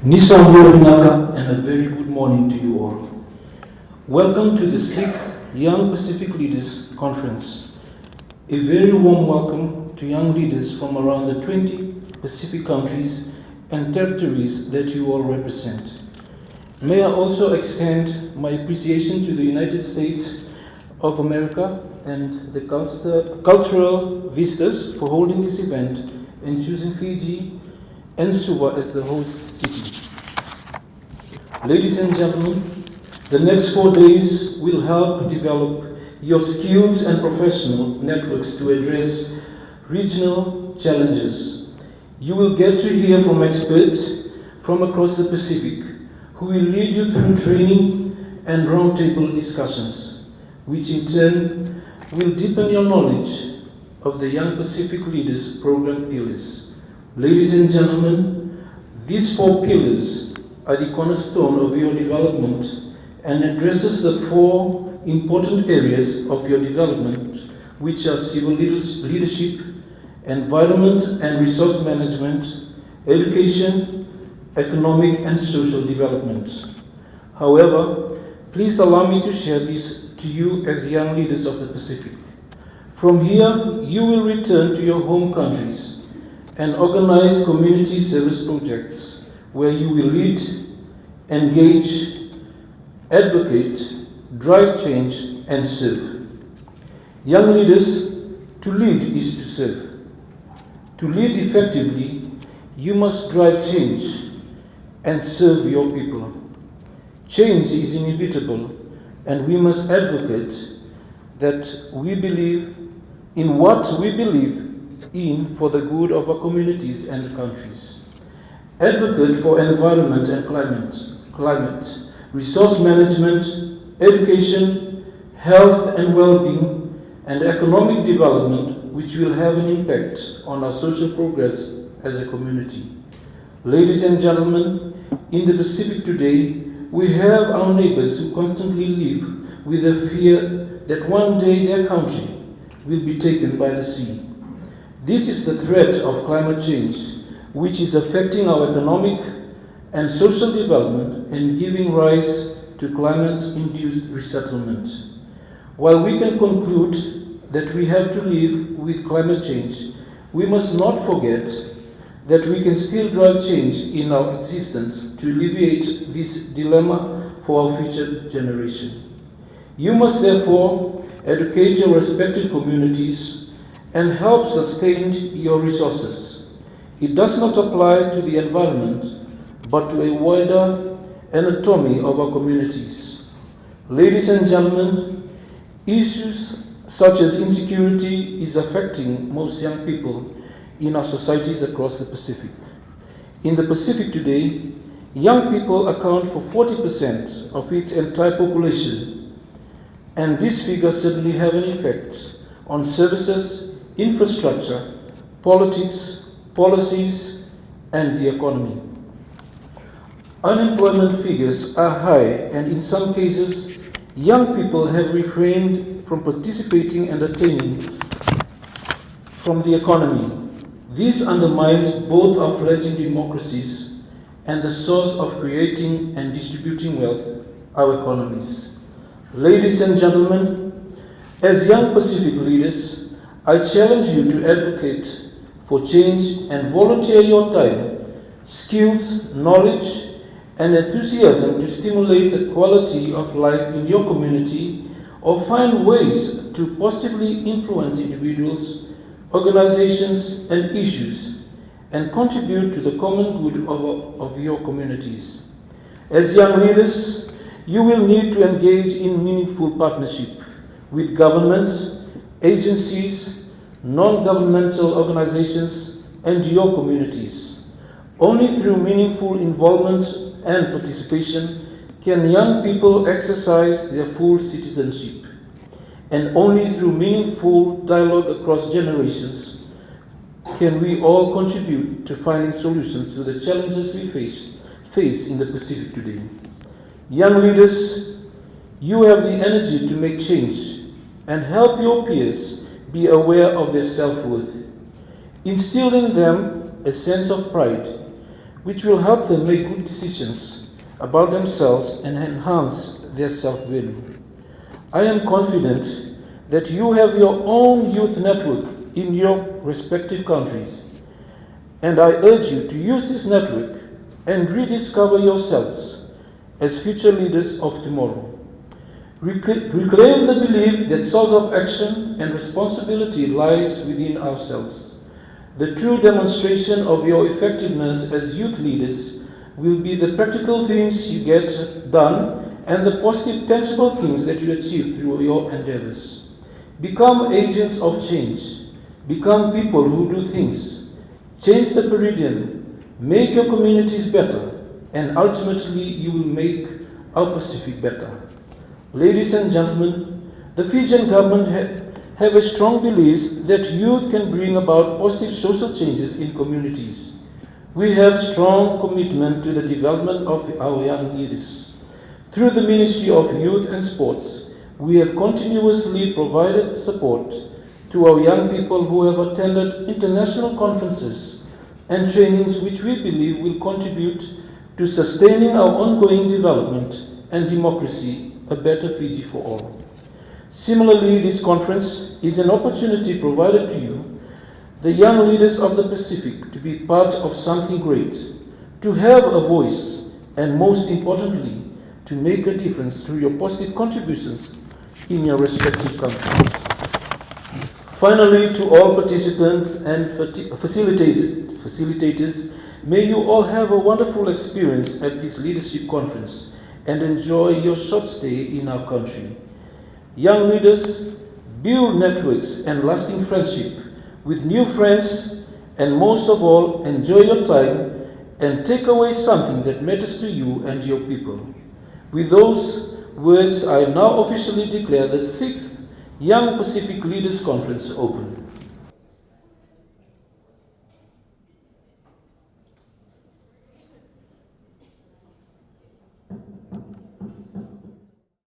Nisambura Binaka, and a very good morning to you all. Welcome to the 6th Young Pacific Leaders Conference. A very warm welcome to young leaders from around the 20 Pacific countries and territories that you all represent. May I also extend my appreciation to the United States of America and the cultural visitors for holding this event and choosing Fiji and Suva as the host city. Ladies and gentlemen, the next 4 days will help develop your skills and professional networks to address regional challenges. You will get to hear from experts from across the Pacific who will lead you through training and roundtable discussions, which in turn will deepen your knowledge of the Young Pacific Leaders Program pillars. Ladies and gentlemen, these 4 pillars are the cornerstone of your development and addresses the 4 important areas of your development, which are civil leadership, environment and resource management, education, economic and social development. However, please allow me to share this to you as young leaders of the Pacific. From here, you will return to your home countries and organize community service projects where you will lead, engage, advocate, drive change, and serve. Young leaders, to lead is to serve. To lead effectively, you must drive change and serve your people. Change is inevitable, and we must advocate that we believe in what we believe in for the good of our communities and countries. Advocate for environment and climate, resource management, education, health and well-being, and economic development, which will have an impact on our social progress as a community. Ladies and gentlemen, in the Pacific today, we have our neighbors who constantly live with the fear that one day their country will be taken by the sea. This is the threat of climate change, which is affecting our economic and social development and giving rise to climate-induced resettlement. While we can conclude that we have to live with climate change, we must not forget that we can still drive change in our existence to alleviate this dilemma for our future generation. You must therefore educate your respective communities and help sustain your resources. It does not apply to the environment, but to a wider anatomy of our communities. Ladies and gentlemen, issues such as insecurity is affecting most young people in our societies across the Pacific. In the Pacific today, young people account for 40% of its entire population, and these figures certainly have an effect on services, infrastructure, politics, policies, and the economy. Unemployment figures are high, and in some cases, young people have refrained from participating and attaining from the economy. This undermines both our fledgling democracies and the source of creating and distributing wealth, our economies. Ladies and gentlemen, as young Pacific leaders, I challenge you to advocate for change and volunteer your time, skills, knowledge, and enthusiasm to stimulate the quality of life in your community or find ways to positively influence individuals, organizations, and issues, and contribute to the common good of your communities. As young leaders, you will need to engage in meaningful partnership with governments, agencies, non-governmental organizations, and your communities. Only through meaningful involvement and participation can young people exercise their full citizenship. And only through meaningful dialogue across generations can we all contribute to finding solutions to the challenges we face in the Pacific today. Young leaders, you have the energy to make change and help your peers be aware of their self-worth. Instill in them a sense of pride, which will help them make good decisions about themselves and enhance their self-value. I am confident that you have your own youth network in your respective countries, and I urge you to use this network and rediscover yourselves as future leaders of tomorrow. Reclaim the belief that source of action and responsibility lies within ourselves. The true demonstration of your effectiveness as youth leaders will be the practical things you get done and the positive, tangible things that you achieve through your endeavors. Become agents of change. Become people who do things. Change the paradigm. Make your communities better. And ultimately, you will make our Pacific better. Ladies and gentlemen, the Fijian government have a strong belief that youth can bring about positive social changes in communities. We have strong commitment to the development of our young leaders. Through the Ministry of Youth and Sports, we have continuously provided support to our young people who have attended international conferences and trainings which we believe will contribute to sustaining our ongoing development and democracy, a better Fiji for all. Similarly, this conference is an opportunity provided to you, the young leaders of the Pacific, to be part of something great, to have a voice, and most importantly, to make a difference through your positive contributions in your respective countries. Finally, to all participants and facilitators, may you all have a wonderful experience at this leadership conference and enjoy your short stay in our country. Young leaders, build networks and lasting friendship with new friends, and most of all, enjoy your time and take away something that matters to you and your people. With those words, I now officially declare the 6th Young Pacific Leaders Conference open.